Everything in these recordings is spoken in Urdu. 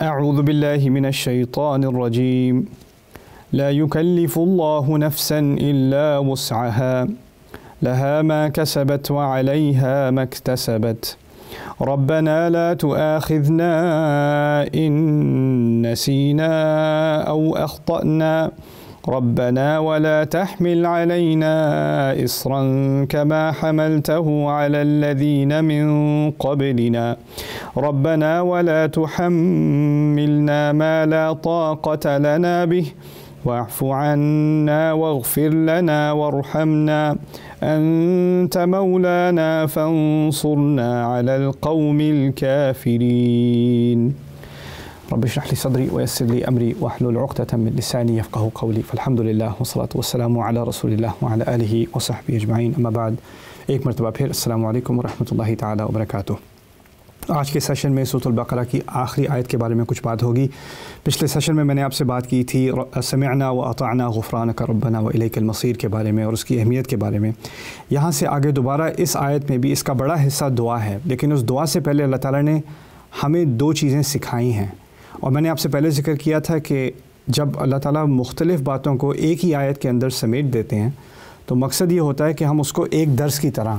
اعوذ باللہ من الشیطان الرجیم لا يكلف الله نفسا الا وسعها لها ما كسبت وعليها ما اكتسبت ربنا لا تؤاخذنا إن نسينا أو أخطأنا ربنا ولا تحمل علينا إصرا كما حملته على الذين من قبلنا ربنا ولا تحملنا ما لا طاقة لنا به واعف عنا واغفر لنا وارحمنا أنت مولانا فانصرنا على القوم الكافرين رب اشرح لي صدري ويسر لي أمري واحلل عقدة من لساني يفقهوا قولي فالحمد لله والصلاة والسلام على رسول الله وعلى آله وصحبه أجمعين أما بعد ایک مرتبہ پھر السلام علیکم ورحمۃ اللہ تعالی وبرکاتہ۔ آج کے سیشن میں سورۃ البقرہ کی آخری آیت کے بارے میں کچھ بات ہوگی۔ پچھلے سیشن میں نے آپ سے بات کی تھی سمعنا واطعنا غفرانک ربنا والیک المصیر کے بارے میں اور اس کی اہمیت کے بارے میں۔ یہاں سے آگے دوبارہ اس آیت میں بھی اس کا بڑا حصہ دعا ہے، لیکن اس دعا سے پہلے اللہ تعالیٰ نے ہمیں دو چیزیں سکھائی ہیں، اور میں نے آپ سے پہلے ذکر کیا تھا کہ جب اللہ تعالیٰ مختلف باتوں کو ایک ہی آیت کے اندر سمیٹ دیتے ہیں تو مقصد یہ ہوتا ہے کہ ہم اس کو ایک درس کی طرح،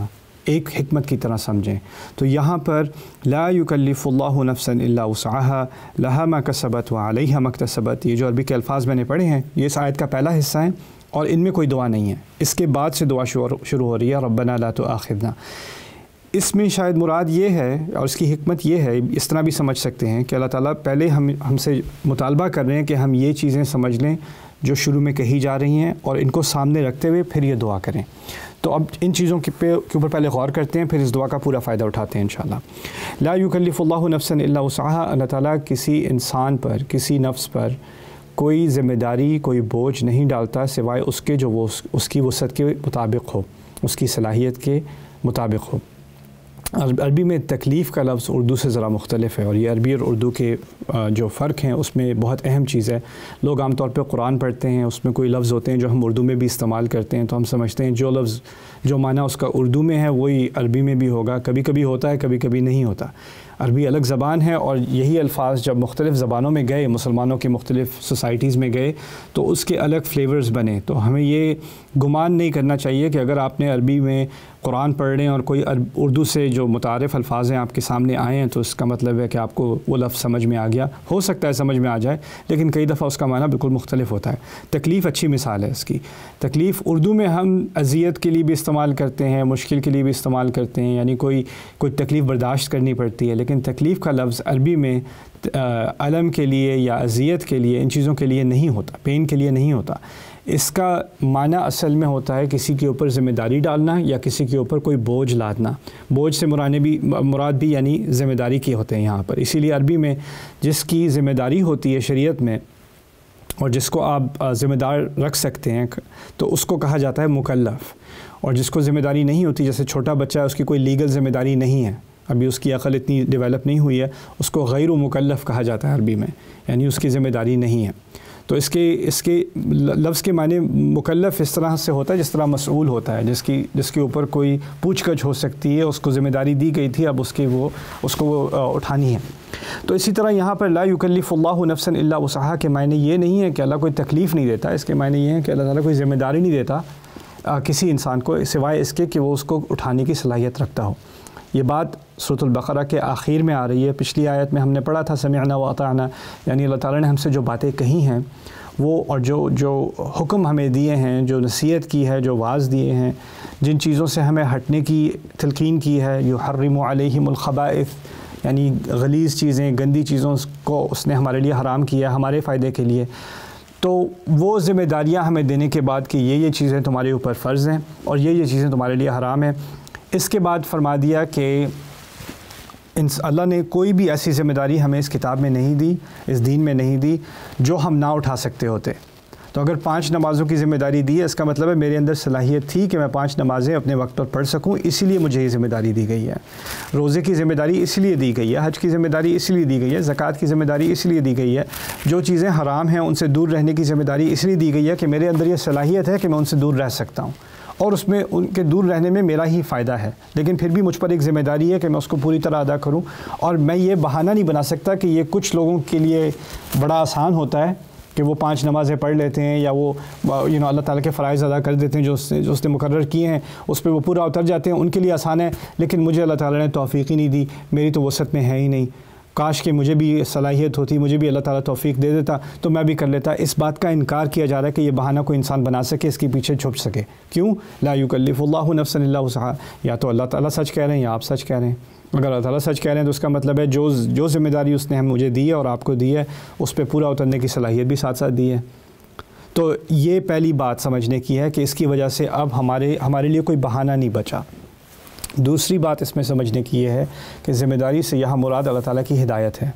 ایک حکمت کی طرح سمجھیں۔ تو یہاں پر لا یکلف اللہ نفسا الا وسعها لها ما کسبت وعلیہا ما اکتسبت، یہ جو عربی کے الفاظ میں نے پڑھے ہیں یہ اس آیت کا پہلا حصہ ہے، اور ان میں کوئی دعا نہیں ہے۔ اس کے بعد سے دعا شروع ہو رہی ہے ربنا لا تؤاخذنا۔ اس میں شاید مراد یہ ہے اور اس کی حکمت یہ ہے، اس طرح بھی سمجھ سکتے ہیں کہ اللہ تعالیٰ پہلے ہم سے مطالبہ کر رہے ہیں کہ ہم یہ چیزیں سمجھ لیں جو شروع میں کہی جا رہی ہیں، اور ان کو سامنے رکھتے ہوئے پھر یہ دعا کریں۔ تو اب ان چیزوں کے اوپر پہلے غور کرتے ہیں، پھر اس دعا کا پورا فائدہ اٹھاتے ہیں انشاءاللہ۔ لا یکلف اللہ نفسا الا وسعها، اللہ تعالیٰ کسی انسان پر، کسی نفس پر کوئی ذمہ داری، کوئی بوجھ نہیں ڈالتا سوائے اس کے جو وہ اس کی وسعت کے مطابق ہو، اس کی صلاحیت کے مطابق ہو۔ عربی میں تکلیف کا لفظ اردو سے ذرا مختلف ہے، اور یہ عربی اور اردو کے جو فرق ہیں اس میں بہت اہم چیز ہے۔ لوگ عام طور پہ قرآن پڑھتے ہیں، اس میں کوئی لفظ ہوتے ہیں جو ہم اردو میں بھی استعمال کرتے ہیں، تو ہم سمجھتے ہیں جو لفظ جو معنی اس کا اردو میں ہے وہی عربی میں بھی ہوگا۔ کبھی کبھی ہوتا ہے، کبھی کبھی نہیں ہوتا۔ عربی الگ زبان ہے، اور یہی الفاظ جب مختلف زبانوں میں گئے، مسلمانوں کی مختلف سوسائٹیز میں گئے تو اس کے الگ فلیورز بنے۔ تو ہمیں یہ گمان نہیں کرنا چاہیے کہ اگر آپ نے عربی میں قرآن پڑھ رہے ہیں اور کوئی اردو سے جو متعارف الفاظ ہیں آپ کے سامنے آئے ہیں تو اس کا مطلب ہے کہ آپ کو وہ لفظ سمجھ میں آ گیا۔ ہو سکتا ہے سمجھ میں آ جائے، لیکن کئی دفعہ اس کا معنی بالکل مختلف ہوتا ہے۔ تکلیف اچھی مثال ہے اس کی۔ تکلیف اردو میں ہم اذیت کے لیے بھی استعمال کرتے ہیں، مشکل کے لیے بھی استعمال کرتے ہیں، یعنی کوئی تکلیف برداشت کرنی پڑتی ہے، لیکن تکلیف کا لفظ عربی میں الم کے لیے یا اذیت کے لیے، ان چیزوں کے لیے نہیں ہوتا، پین کے لیے نہیں ہوتا۔ اس کا معنی اصل میں ہوتا ہے کسی کے اوپر ذمہ داری ڈالنا یا کسی کے اوپر کوئی بوجھ لادنا۔ بوجھ سے مراد بھی یعنی ذمہ داری کی ہوتے ہیں یہاں پر۔ اسی لیے عربی میں جس کی ذمہ داری ہوتی ہے شریعت میں اور جس کو آپ ذمہ دار رکھ سکتے ہیں تو اس کو کہا جاتا ہے مکلف، اور جس کو ذمہ داری نہیں ہوتی، جیسے چھوٹا بچہ ہے اس کی کوئی لیگل ذمہ داری نہیں ہے، ابھی اس کی عقل اتنی ڈیولپ نہیں ہوئی ہے، اس کو غیر مکلف کہا جاتا ہے عربی میں، یعنی اس کی ذمہ داری نہیں ہے۔ تو اس کے لفظ کے معنی مکلف اس طرح سے ہوتا ہے جس طرح مسئول ہوتا ہے، جس کے اوپر کوئی پوچھ گچھ ہو سکتی ہے، اس کو ذمہ داری دی گئی تھی، اب اس کو اٹھانی ہے۔ تو اسی طرح یہاں پر لا یکلف اللہ نفسا الا وسعها کے معنی یہ نہیں ہے کہ اللہ کوئی تکلیف نہیں دیتا، اس کے معنی یہ ہے کہ اللہ تعالیٰ کوئی ذمہ داری نہیں دیتا کسی انسان کو سوائے اس کے کہ وہ اس کو اٹھانے کی صلاحیت رکھتا ہو۔ یہ بات سورۃ البقرہ کے آخر میں آ رہی ہے۔ پچھلی آیت میں ہم نے پڑھا تھا سمعنا واطعنا، یعنی اللہ تعالیٰ نے ہم سے جو باتیں کہی ہیں وہ، اور جو حکم ہمیں دیے ہیں، جو نصیحت کی ہے، جو واعظ دیے ہیں، جن چیزوں سے ہمیں ہٹنے کی تلقین کی ہے، یحرم علیہم الخبائث، یعنی غلیظ چیزیں، گندی چیزوں کو اس نے ہمارے لیے حرام کیا ہمارے فائدے کے لیے، تو وہ ذمہ داریاں ہمیں دینے کے بعد کہ یہ چیزیں تمہارے اوپر فرض ہیں اور یہ چیزیں تمہارے لیے حرام ہیں، اس کے بعد فرما دیا کہ اللہ نے کوئی بھی ایسی ذمہ داری ہمیں اس کتاب میں نہیں دی، اس دین میں نہیں دی جو ہم نہ اٹھا سکتے ہوتے۔ تو اگر 5 نمازوں کی ذمہ داری دی ہے، اس کا مطلب ہے میرے اندر صلاحیت تھی کہ میں 5 نمازیں اپنے وقت پر پڑھ سکوں، اسی لیے مجھے یہ ذمہ داری دی گئی ہے۔ روزے کی ذمہ داری اس لیے دی گئی ہے، حج کی ذمہ داری اس لیے دی گئی ہے، زکوٰۃ کی ذمہ داری اس لیے دی گئی ہے، جو چیزیں حرام ہیں ان سے دور رہنے کی ذمہ داری اس لیے دی گئی ہے کہ میرے اندر یہ صلاحیت ہے کہ میں ان سے دور رہ سکتا ہوں، اور اس میں ان کے دور رہنے میں میرا ہی فائدہ ہے، لیکن پھر بھی مجھ پر ایک ذمہ داری ہے کہ میں اس کو پوری طرح ادا کروں. اور میں یہ بہانہ نہیں بنا سکتا کہ یہ کچھ لوگوں کے لیے بڑا آسان ہوتا ہے کہ وہ 5 نمازیں پڑھ لیتے ہیں یا وہ اللہ تعالیٰ کے فرائض ادا کر دیتے ہیں جو اس نے مقرر کیے ہیں، اس پہ وہ پورا اتر جاتے ہیں، ان کے لیے آسان ہے. لیکن مجھے اللہ تعالیٰ نے توفیق ہی نہیں دی، میری تو وسعت میں ہے ہی نہیں. کاش کہ مجھے بھی صلاحیت ہوتی، مجھے بھی اللہ تعالیٰ توفیق دے دیتا تو میں بھی کر لیتا. اس بات کا انکار کیا جا رہا ہے کہ یہ بہانہ کوئی انسان بنا سکے، اس کے پیچھے چھپ سکے. کیوں؟ لا یکلف اللہ نفسا الا وسعها. یا تو اللہ تعالیٰ سچ کہہ رہے ہیں یا آپ سچ کہہ رہے ہیں. اگر اللہ تعالیٰ سچ کہہ رہے ہیں تو اس کا مطلب ہے جو ذمہ داری اس نے مجھے دی ہے اور آپ کو دی ہے، اس پہ پورا اترنے کی صلاحیت بھی ساتھ ساتھ دی ہے. تو یہ پہلی بات سمجھنے کی ہے کہ اس کی وجہ سے اب ہمارے لیے کوئی بہانہ نہیں بچا. دوسری بات اس میں سمجھنے کی یہ ہے کہ ذمہ داری سے یہاں مراد اللہ تعالیٰ کی ہدایت ہے،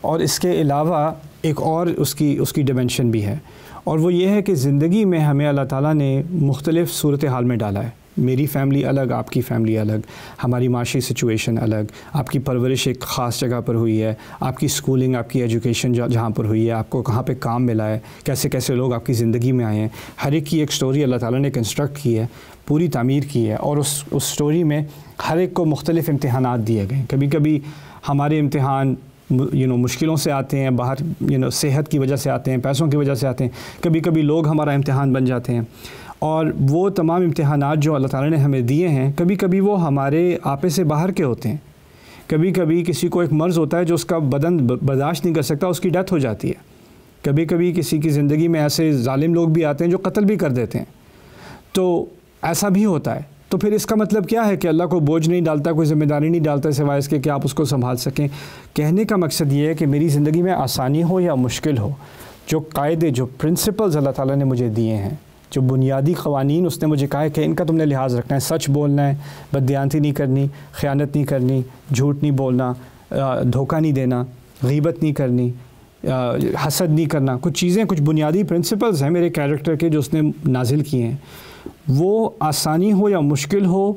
اور اس کے علاوہ ایک اور اس کی ڈیمنشن بھی ہے، اور وہ یہ ہے کہ زندگی میں ہمیں اللہ تعالیٰ نے مختلف صورتحال میں ڈالا ہے. میری فیملی الگ، آپ کی فیملی الگ، ہماری معاشی سچویشن الگ، آپ کی پرورش ایک خاص جگہ پر ہوئی ہے، آپ کی اسکولنگ، آپ کی ایجوکیشن جہاں پر ہوئی ہے، آپ کو کہاں پہ کام ملا ہے، کیسے کیسے لوگ آپ کی زندگی میں آئے ہیں. ہر ایک کی ایک سٹوری اللہ تعالیٰ نے کنسٹرکٹ کی ہے، پوری تعمیر کی ہے، اور اس سٹوری میں ہر ایک کو مختلف امتحانات دیے گئے. کبھی کبھی ہمارے امتحان مشکلوں سے آتے ہیں، باہر صحت کی وجہ سے آتے ہیں، پیسوں کی وجہ سے آتے ہیں. کبھی کبھی لوگ ہمارا امتحان بن جاتے ہیں. اور وہ تمام امتحانات جو اللہ تعالیٰ نے ہمیں دیے ہیں، کبھی کبھی وہ ہمارے آپے سے باہر کے ہوتے ہیں. کبھی کبھی کسی کو ایک مرض ہوتا ہے جو اس کا بدن برداشت نہیں کر سکتا، اس کی ڈیتھ ہو جاتی ہے. کبھی کبھی کسی کی زندگی میں ایسے ظالم لوگ بھی آتے ہیں جو قتل بھی کر دیتے ہیں. تو ایسا بھی ہوتا ہے. تو پھر اس کا مطلب کیا ہے کہ اللہ کو بوجھ نہیں ڈالتا، کوئی ذمہ داری نہیں ڈالتا سوائے اس کے کہ آپ اس کو سنبھال سکیں. کہنے کا مقصد یہ ہے کہ میری زندگی میں آسانی ہو یا مشکل ہو، جو قاعدے، جو پرنسپلز اللہ تعالیٰ نے مجھے دیے ہیں، جو بنیادی قوانین اس نے مجھے کہا ہے کہ ان کا تم نے لحاظ رکھنا ہے. سچ بولنا ہے، بددیانتی نہیں کرنی، خیانت نہیں کرنی، جھوٹ نہیں بولنا، دھوکہ نہیں دینا، غیبت نہیں کرنی، حسد نہیں کرنا. کچھ چیزیں، کچھ بنیادی پرنسپلز ہیں میرے کیریکٹر کے جو اس نے نازل کیے ہیں. وہ آسانی ہو یا مشکل ہو،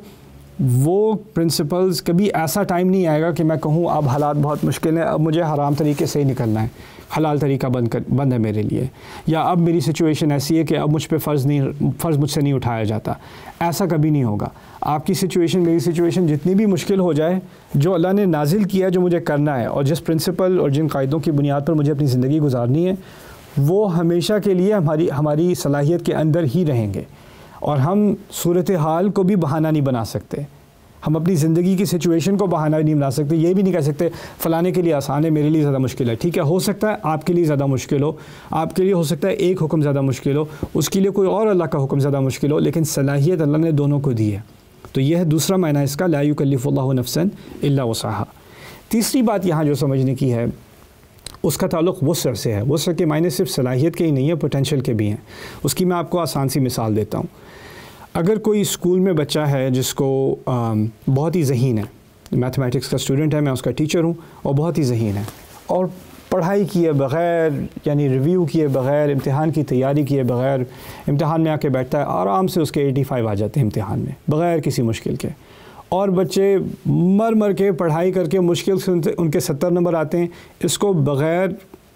وہ پرنسپلز کبھی ایسا ٹائم نہیں آئے گا کہ میں کہوں اب حالات بہت مشکل ہیں، اب مجھے حرام طریقے سے ہی نکلنا ہے، حلال طریقہ بند ہے میرے لیے، یا اب میری سچویشن ایسی ہے کہ اب مجھ پہ فرض مجھ سے نہیں اٹھایا جاتا. ایسا کبھی نہیں ہوگا. آپ کی سچویشن، میری سچویشن جتنی بھی مشکل ہو جائے، جو اللہ نے نازل کیا ہے، جو مجھے کرنا ہے، اور جس پرنسپل اور جن قاعدوں کی بنیاد پر مجھے اپنی زندگی گزارنی ہے، وہ ہمیشہ کے لیے ہماری صلاحیت کے اندر ہی رہیں گے. اور ہم صورتحال کو بھی بہانہ نہیں بنا سکتے. ہم اپنی زندگی کی سچویشن کو بہانہ نہیں بنا سکتے. یہ بھی نہیں کہہ سکتے فلانے کے لیے آسان ہے، میرے لیے زیادہ مشکل ہے. ٹھیک ہے، ہو سکتا ہے آپ کے لیے زیادہ مشکل ہو، آپ کے لیے ہو سکتا ہے ایک حکم زیادہ مشکل ہو، اس کے لیے کوئی اور اللہ کا حکم زیادہ مشکل ہو، لیکن صلاحیت اللہ نے دونوں کو دی ہے. تو یہ ہے دوسرا معنی اس کا، لا یکلف اللہ نفسا الا وسعها. تیسری بات یہاں جو سمجھنے کی ہے، اس کا تعلق وسع سے ہے. وسع کے معنی صرف صلاحیت کے ہی نہیں ہے، پوٹینشیل کے بھی ہیں. اس کی میں آپ کو آسان سی مثال دیتا ہوں. اگر کوئی اسکول میں بچہ ہے جس کو بہت ہی ذہین ہے، میتھمیٹکس کا اسٹوڈنٹ ہے، میں اس کا ٹیچر ہوں، اور بہت ہی ذہین ہے، اور پڑھائی کیے بغیر، یعنی ریویو کیے بغیر، امتحان کی تیاری کیے بغیر امتحان میں آ کے بیٹھتا ہے، آرام سے اس کے 85 آ جاتے ہیں امتحان میں بغیر کسی مشکل کے. اور بچے مر کے پڑھائی کر کے مشکل سے ان کے 70 نمبر آتے ہیں. اس کو بغیر،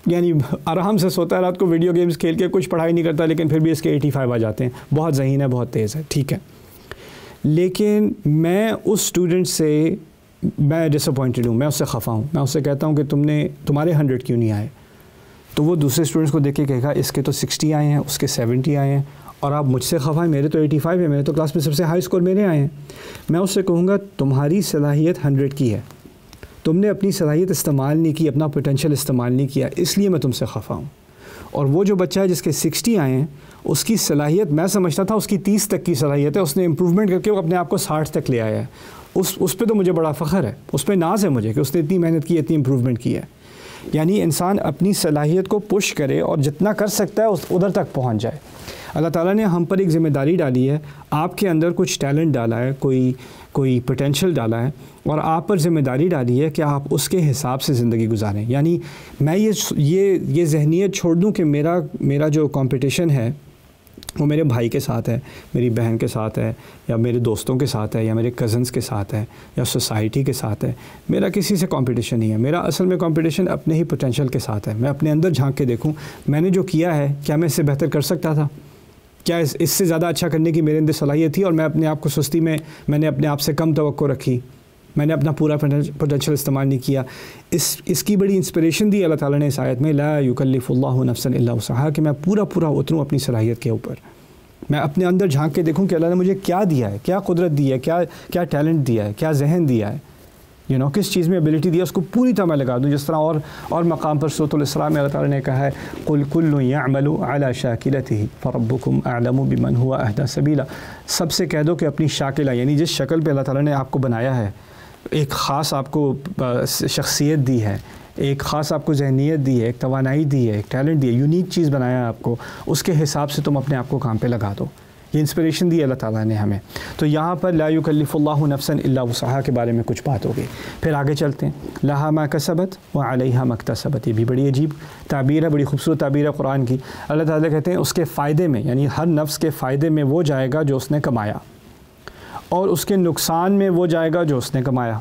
یعنی آرام سے سوتا ہے رات کو، ویڈیو گیمز کھیل کے، کچھ پڑھائی نہیں کرتا، لیکن پھر بھی اس کے 85 آ جاتے ہیں. بہت ذہین ہے، بہت تیز ہے، ٹھیک ہے. لیکن میں اس اسٹوڈنٹ سے میں ڈس اپوائنٹڈ ہوں، میں اس سے خفا ہوں. میں اس سے کہتا ہوں کہ تمہارے 100 کیوں نہیں آئے؟ تو وہ دوسرے اسٹوڈنٹس کو دیکھ کے کہے گا اس کے تو 60 آئے ہیں، اس کے 70 آئے ہیں، اور آپ مجھ سے خفا ہیں، میرے تو 85 ہیں، میرے تو کلاس میں سب سے ہائی اسکور میرے آئے ہیں. میں اس سے کہوں گا تمہاری صلاحیت 100 کی ہے، تم نے اپنی صلاحیت استعمال نہیں کی، اپنا پوٹینشیل استعمال نہیں کیا، اس لیے میں تم سے خفا ہوں. اور وہ جو بچہ ہے جس کے 60 آئے ہیں، اس کی صلاحیت میں سمجھتا تھا اس کی 30 تک کی صلاحیت ہے، اس نے امپروومنٹ کر کے وہ اپنے آپ کو 60 تک لے آیا ہے. اس پہ تو مجھے بڑا فخر ہے، اس پہ ناز ہے مجھے کہ اس نے اتنی محنت کی، اتنی امپروومنٹ کی ہے. یعنی انسان اپنی صلاحیت کو پش کرے اور جتنا کر سکتا ہے ادھر تک پہنچ جائے. اللہ تعالیٰ نے ہم پر ایک ذمہ داری ڈالی ہے، آپ کے اندر کچھ ٹیلنٹ ڈالا ہے، کوئی پوٹینشیل ڈالا ہے، اور آپ پر ذمہ داری ڈالی ہے کہ آپ اس کے حساب سے زندگی گزاریں. یعنی میں یہ ذہنیت چھوڑ دوں کہ میرا جو کمپٹیشن ہے وہ میرے بھائی کے ساتھ ہے، میری بہن کے ساتھ ہے، یا میرے دوستوں کے ساتھ ہے، یا میرے کزنس کے ساتھ ہے، یا سوسائٹی کے ساتھ ہے. میرا کسی سے کمپٹیشن نہیں ہے. میرا اصل میں کمپٹیشن اپنے ہی پوٹینشیل کے ساتھ ہے. میں اپنے اندر جھانک کے دیکھوں میں نے جو کیا ہے کیا میں اس سے بہتر کر سکتا تھا. کیا اس سے زیادہ اچھا کرنے کی میرے اندر صلاحیت تھی اور میں اپنے آپ کو سستی میں میں نے اپنے آپ سے کم توقع رکھی, میں نے اپنا پورا پوٹینشیل استعمال نہیں کیا. اس کی بڑی انسپریشن دی اللہ تعالیٰ نے اس آیت میں, لا یکلف اللہ نفسا الا وسعہا, کہ میں پورا اتروں اپنی صلاحیت کے اوپر. میں اپنے اندر جھانک کے دیکھوں کہ اللہ نے مجھے کیا دیا ہے, کیا قدرت دی ہے, کیا ٹیلنٹ دیا ہے, کیا ذہن دیا ہے, کس چیز میں ایبلٹی دی ہے, اس کو پوری طرح میں لگا دوں. جس طرح اور مقام پر سورۃ الاسراء میں اللہ تعالیٰ نے کہا ہے, قل کل یعمل علی شاکلتہ فربکم اعلم بمن هو اہدی سبیلا. سب سے کہہ دو کہ اپنی شاکلہ, یعنی جس شکل پہ اللہ تعالیٰ نے آپ کو بنایا ہے, ایک خاص آپ کو شخصیت دی ہے, ایک خاص آپ کو ذہنیت دی ہے, ایک توانائی دی ہے, ایک ٹیلنٹ دی ہے, یونیک چیز بنایا ہے آپ کو, اس کے حساب سے تم اپنے آپ کو کام پہ لگا دو. یہ انسپریشن دی اللہ تعالیٰ نے ہمیں. تو یہاں پر لا یکلف اللہ نفسا الا وسعہا کے بارے میں کچھ بات ہو گئی. پھر آگے چلتے ہیں, لہا ما کسبت وعلیہا ما اکتسبت. یہ بھی بڑی عجیب تعبیر ہے, بڑی خوبصورت تعبیر ہے قرآن کی. اللہ تعالیٰ کہتے ہیں اس کے فائدے میں, یعنی ہر نفس کے فائدے میں وہ جائے گا جو اس نے کمایا, اور اس کے نقصان میں وہ جائے گا جو اس نے کمایا.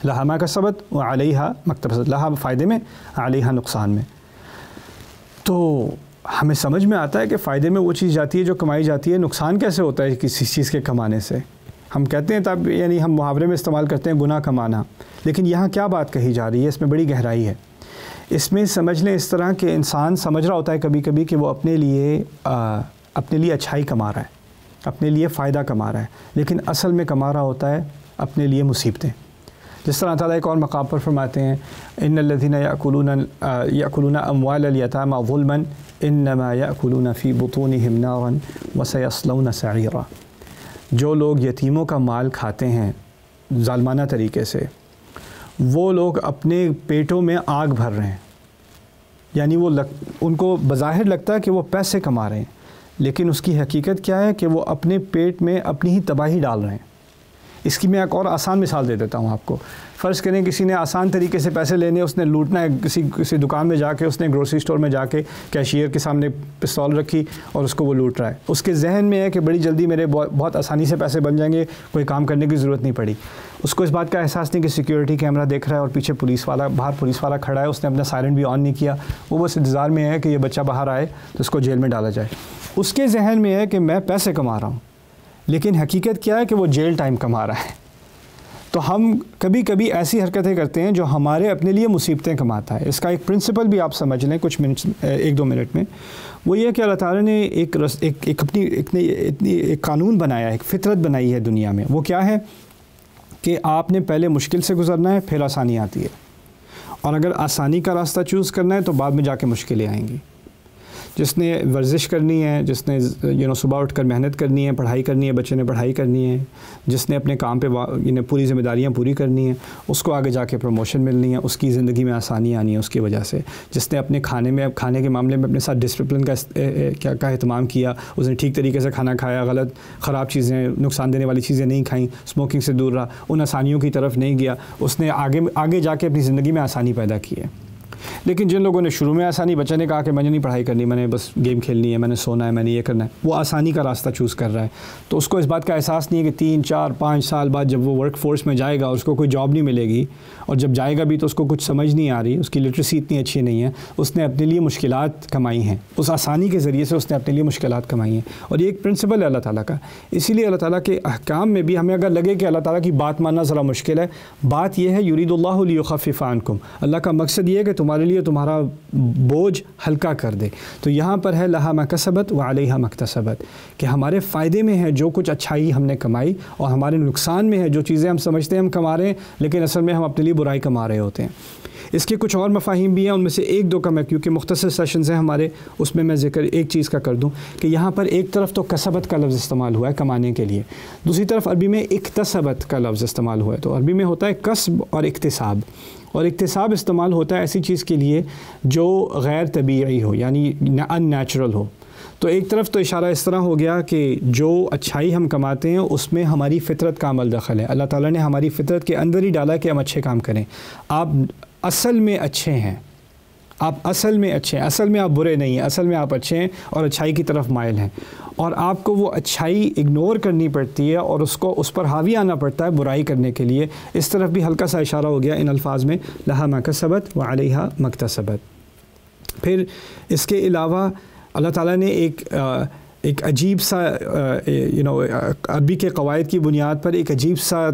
لہا ما کسبت وعلیہا ما اکتسبت, لہا فائدے میں, علیہا نقصان میں. تو ہمیں سمجھ میں آتا ہے کہ فائدے میں وہ چیز جاتی ہے جو کمائی جاتی ہے. نقصان کیسے ہوتا ہے کسی چیز کے کمانے سے؟ ہم کہتے ہیں تب, یعنی ہم محاورے میں استعمال کرتے ہیں گناہ کمانا, لیکن یہاں کیا بات کہی جا رہی ہے, اس میں بڑی گہرائی ہے. اس میں سمجھ لیں اس طرح کہ انسان سمجھ رہا ہوتا ہے کبھی کبھی کہ وہ اپنے لیے اچھائی کما رہا ہے, اپنے لیے فائدہ کما رہا ہے, لیکن اصل میں کما رہا ہوتا ہے اپنے لیے مصیبتیں. جس طرح تعالیٰ ایک اور مقام پر فرماتے ہیں, ان الذین یأکلون اموال الیتامی ظلما انما یأکلون فی بطونہم نارا وسیصلون سعیرا. جو لوگ یتیموں کا مال کھاتے ہیں ظالمانہ طریقے سے, وہ لوگ اپنے پیٹوں میں آگ بھر رہے ہیں. یعنی ان کو بظاہر لگتا ہے کہ وہ پیسے کما رہے ہیں, لیکن اس کی حقیقت کیا ہے کہ وہ اپنے پیٹ میں اپنی ہی تباہی ڈال رہے ہیں. اس کی میں ایک اور آسان مثال دے دیتا ہوں آپ کو. فرض کریں کسی نے آسان طریقے سے پیسے لینے, اس نے لوٹنا ہے, کسی دکان میں جا کے, اس نے گروسری اسٹور میں جا کے کیشیئر کے سامنے پستول رکھی اور اس کو وہ لوٹ رہا ہے. اس کے ذہن میں ہے کہ بڑی جلدی میرے بہت آسانی سے پیسے بن جائیں گے, کوئی کام کرنے کی ضرورت نہیں پڑی. اس کو اس بات کا احساس نہیں کہ سیکیورٹی کیمرہ دیکھ رہا ہے اور پیچھے باہر پولیس والا کھڑا ہے, اس نے اپنا سائرن بھی آن نہیں کیا. وہ بس انتظار میں ہے کہ یہ بچہ باہر آئے تو اس کو جیل میں ڈالا جائے. اس کے ذہن میں ہے کہ میں پیسے کما رہا ہوں, لیکن حقیقت کیا ہے کہ وہ جیل ٹائم کما رہا ہے. تو ہم کبھی کبھی ایسی حرکتیں کرتے ہیں جو ہمارے اپنے لیے مصیبتیں کماتا ہے. اس کا ایک پرنسپل بھی آپ سمجھ لیں کچھ منٹ, 1-2 منٹ میں. وہ یہ کہ اللہ تعالیٰ نے ایک قانون بنایا ہے, ایک فطرت بنائی ہے دنیا میں. وہ کیا ہے کہ آپ نے پہلے مشکل سے گزرنا ہے, پھر آسانی آتی ہے, اور اگر آسانی کا راستہ چوز کرنا ہے تو بعد میں جا کے مشکلیں آئیں گی. جس نے ورزش کرنی ہے, جس نے صبح اٹھ کر محنت کرنی ہے, پڑھائی کرنی ہے, بچے نے پڑھائی کرنی ہے, جس نے اپنے کام پہ پوری ذمہ داریاں پوری کرنی ہیں, اس کو آگے جا کے پروموشن ملنی ہے, اس کی زندگی میں آسانی آنی ہے اس کی وجہ سے. جس نے اپنے کھانے کے معاملے میں اپنے ساتھ ڈسپلن کا اہتمام کیا, اس نے ٹھیک طریقے سے کھانا کھایا, خراب چیزیں, نقصان دینے والی چیزیں نہیں کھائیں, اسموکنگ سے دور رہا, ان آسانیوں کی طرف نہیں گیا, اس نے آگے جا کے اپنی زندگی میں آسانی پیدا کی ہے. لیکن جن لوگوں نے شروع میں آسانی, بچے نے کہا کہ میں نے نہیں پڑھائی کرنی, میں نے بس گیم کھیلنی ہے, میں نے سونا ہے, میں نے یہ کرنا ہے, وہ آسانی کا راستہ چوز کر رہا ہے. تو اس کو اس بات کا احساس نہیں ہے کہ 3-4-5 سال بعد جب وہ ورک فورس میں جائے گا اس کو کوئی جاب نہیں ملے گی, اور جب جائے گا بھی تو اس کو کچھ سمجھ نہیں آ رہی, اس کی لٹریسی اتنی اچھی نہیں ہے. اس نے اپنے لیے مشکلات کمائی ہیں, اس آسانی کے ذریعے سے اس نے اپنے لیے مشکلات کمائی ہیں. اور یہ ایک پرنسپل ہے اللہ تعالیٰ کا. اسی لیے اللہ تعالیٰ کے احکام میں بھی ہمیں اگر لگے کہ اللہ تعالیٰ کی بات ماننا ذرا مشکل ہے, بات یہ ہے یرید اللہ لیخفف عنکم, اللہ کا مقصد یہ ہے کہ تمہارے لیے تمہارا بوجھ ہلکا کر دے. تو یہاں پر ہے لہا ما کسبت وعلیہا ما اکتسبت, کہ ہمارے فائدے میں ہے جو کچھ اچھائی ہم نے کمائی, اور ہمارے نقصان میں ہے جو چیزیں ہم سمجھتے ہیں ہم کما رہے ہیں, لیکن اصل میں ہم اپنے لیے برائی کما رہے ہوتے ہیں. اس کے کچھ اور مفاہیم بھی ہیں, ان میں سے 1-2 کا میں, کیونکہ مختصر سیشنز ہیں ہمارے, اس میں ذکر ایک چیز کا کر دوں کہ یہاں پر ایک طرف تو کسبت کا لفظ استعمال ہوا ہے کمانے کے لیے, دوسری طرف عربی میں اکتسبت کا لفظ استعمال ہوا ہے. تو عربی میں ہوتا ہے کسب اور اکتساب, اور اکتساب استعمال ہوتا ہے ایسی چیز کے لیے جو غیر طبیعی ہو, یعنی ان نیچرل ہو. تو ایک طرف تو اشارہ اس طرح ہو گیا کہ جو اچھائی ہم کماتے ہیں اس میں ہماری فطرت کا عمل دخل ہے. اللہ تعالیٰ نے ہماری فطرت کے اندر ہی ڈالا کہ ہم اچھے کام کریں. آپ اصل میں اچھے ہیں, آپ اصل میں اچھے ہیں, اصل میں آپ برے نہیں ہیں, اصل میں آپ اچھے ہیں اور اچھائی کی طرف مائل ہیں. اور آپ کو وہ اچھائی اگنور کرنی پڑتی ہے اور اس پر حاوی آنا پڑتا ہے برائی کرنے کے لیے. اس طرف بھی ہلکا سا اشارہ ہو گیا ان الفاظ میں, لہا ما کسبت وعلیہا ما اکتسبت. پھر اس کے علاوہ اللہ تعالیٰ نے ایک ایک عجیب سا عربی کے قواعد کی بنیاد پر ایک عجیب سا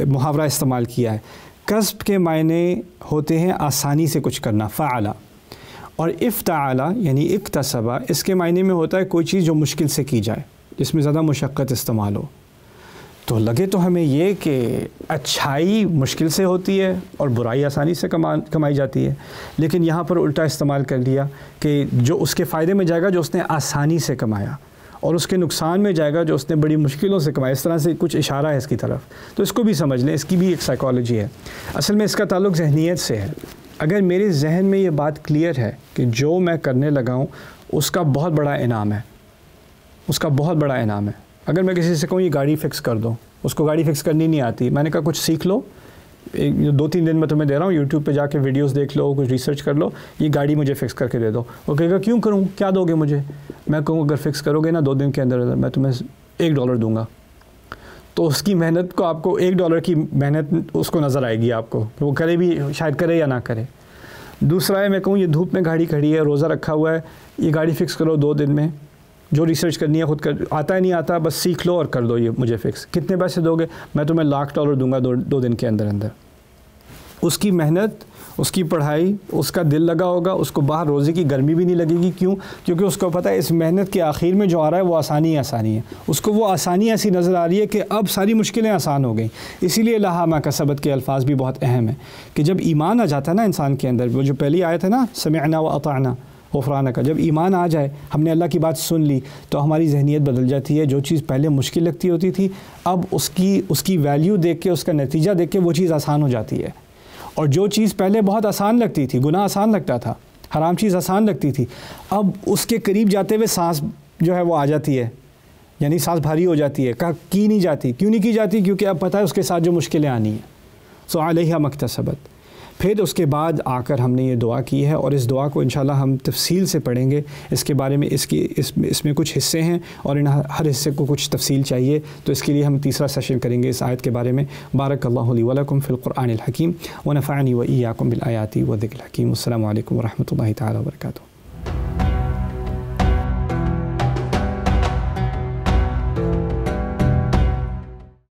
محاورہ استعمال کیا ہے. کسب کے معنی ہوتے ہیں آسانی سے کچھ کرنا، فعلا، اور افتعلا یعنی اکتسبا اس کے معنی میں ہوتا ہے کوئی چیز جو مشکل سے کی جائے، جس میں زیادہ مشقت استعمال ہو. تو لگے تو ہمیں یہ کہ اچھائی مشکل سے ہوتی ہے اور برائی آسانی سے کمائی جاتی ہے، لیکن یہاں پر الٹا استعمال کر لیا کہ جو اس کے فائدے میں جائے گا جو اس نے آسانی سے کمایا، اور اس کے نقصان میں جائے گا جو اس نے بڑی مشکلوں سے کمایا. اس طرح سے کچھ اشارہ ہے اس کی طرف، تو اس کو بھی سمجھ لیں، اس کی بھی ایک سائیکالوجی ہے. اصل میں اس کا تعلق ذہنیت سے ہے. اگر میرے ذہن میں یہ بات کلیئر ہے کہ جو میں کرنے لگا ہوں اس کا بہت بڑا انعام ہے، اس کا بہت بڑا انعام ہے. اگر میں کسی سے کہوں یہ گاڑی فکس کر دو، اس کو گاڑی فکس کرنی نہیں آتی، میں نے کہا کچھ سیکھ لو، 2-3 دن میں تمہیں دے رہا ہوں، یوٹیوب پہ جا کے ویڈیوز دیکھ لو، کچھ ریسرچ کر لو، یہ گاڑی مجھے فکس کر کے دے دو. وہ کہے گا کیوں کروں، کیا دو گے مجھے؟ میں کہوں اگر فکس کرو گے نا 2 دن کے اندر میں تمہیں $1 دوں گا. تو اس کی محنت کو آپ کو $1 کی محنت اس کو نظر آئے گی آپ کو، وہ کرے بھی شاید کرے یا نہ کرے. دوسرا ہے میں کہوں یہ دھوپ میں گاڑی کھڑی ہے، روزہ رکھا ہوا ہے، یہ گاڑی فکس کرو 2 دن میں، جو ریسرچ کرنی ہے خود کر، آتا ہے نہیں آتا بس سیکھ لو اور کر دو یہ مجھے فکس. کتنے پیسے دو گے؟ میں تمہیں $1,00,000 دوں گا 2 دن کے اندر اندر. اس کی محنت، اس کی پڑھائی، اس کا دل لگا ہوگا، اس کو باہر روزے کی گرمی بھی نہیں لگے گی. کیوں؟ کیونکہ اس کو پتہ ہے اس محنت کے آخر میں جو آ رہا ہے وہ آسانی ہے. اس کو وہ آسانی ایسی نظر آ رہی ہے کہ اب ساری مشکلیں آسان ہو گئیں. اسی لیے لہا ما کسبت کے الفاظ بھی بہت اہم ہیں کہ جب ایمان آ جاتا ہے نا انسان کے اندر، وہ جو پہلی آیت ہے نا سمعنا و اطعنا غفرانک، جب ایمان آ جائے، ہم نے اللہ کی بات سن لی، تو ہماری ذہنیت بدل جاتی ہے. جو چیز پہلے مشکل لگتی ہوتی تھی اب اس کی ویلیو دیکھ کے، اس کا نتیجہ دیکھ کے وہ چیز آسان ہو جاتی ہے. اور جو چیز پہلے بہت آسان لگتی تھی، گناہ آسان لگتا تھا، حرام چیز آسان لگتی تھی، اب اس کے قریب جاتے ہوئے سانس جو ہے وہ آ جاتی ہے، یعنی سانس بھاری ہو جاتی ہے. کی نہیں جاتی. کیوں نہیں کی جاتی؟ کیونکہ اب پتہ ہے اس کے ساتھ جو مشکلیں آنی ہیں. سو علیہا مکتسبت. پھر اس کے بعد آ کر ہم نے یہ دعا کی ہے، اور اس دعا کو انشاءاللہ ہم تفصیل سے پڑھیں گے. اس کے بارے میں اس میں کچھ حصے ہیں اور ان ہر حصے کو کچھ تفصیل چاہیے، تو اس کے لیے ہم تیسرا سیشن کریں گے اس آیت کے بارے میں. بارک اللہ لی ولکم فی القرآن الحکیم ونفعنی وإیاکم بالآیات والذکر الحکیم. السلام علیکم ورحمۃ اللہ تعالی وبرکاتہ.